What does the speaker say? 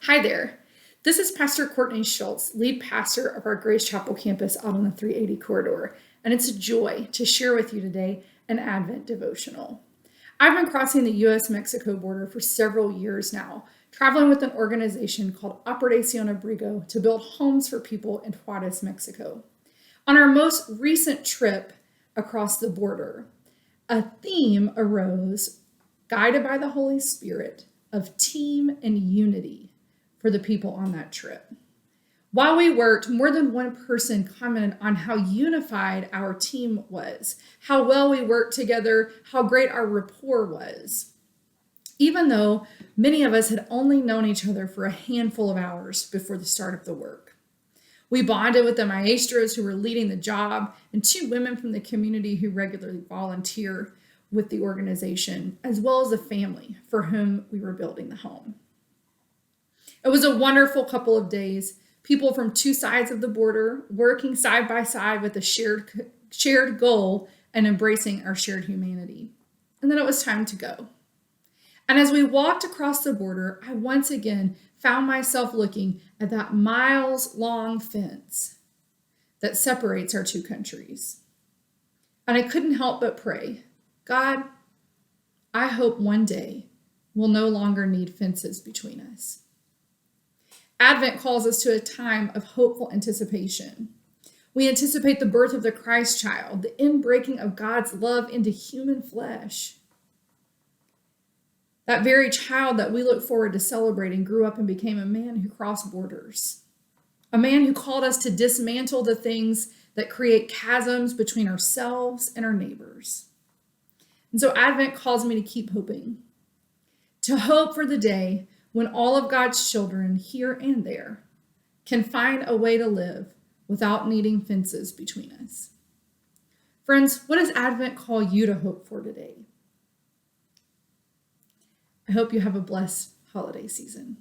Hi there. This is Pastor Courtney Schultz, lead pastor of our Grace Chapel campus out on the 380 corridor, and it's a joy to share with you today an Advent devotional. I've been crossing the U.S.-Mexico border for several years now, traveling with an organization called Operación Abrigo to build homes for people in Juarez, Mexico. On our most recent trip across the border, a theme arose, guided by the Holy Spirit, of team and unity for the people on that trip. While we worked, more than one person commented on how unified our team was, how well we worked together, how great our rapport was. Even though many of us had only known each other for a handful of hours before the start of the work. We bonded with the maestros who were leading the job and two women from the community who regularly volunteer with the organization, as well as a family for whom we were building the home. It was a wonderful couple of days, people from two sides of the border working side by side with a shared goal and embracing our shared humanity. And then it was time to go. And as we walked across the border, I once again found myself looking at that miles-long fence that separates our two countries. And I couldn't help but pray, God, I hope one day we'll no longer need fences between us. Advent calls us to a time of hopeful anticipation. We anticipate the birth of the Christ child, the inbreaking of God's love into human flesh. That very child that we look forward to celebrating grew up and became a man who crossed borders, a man who called us to dismantle the things that create chasms between ourselves and our neighbors. And so Advent calls me to keep hoping, to hope for the day when all of God's children here and there can find a way to live without needing fences between us. Friends, what does Advent call you to hope for today? I hope you have a blessed holiday season.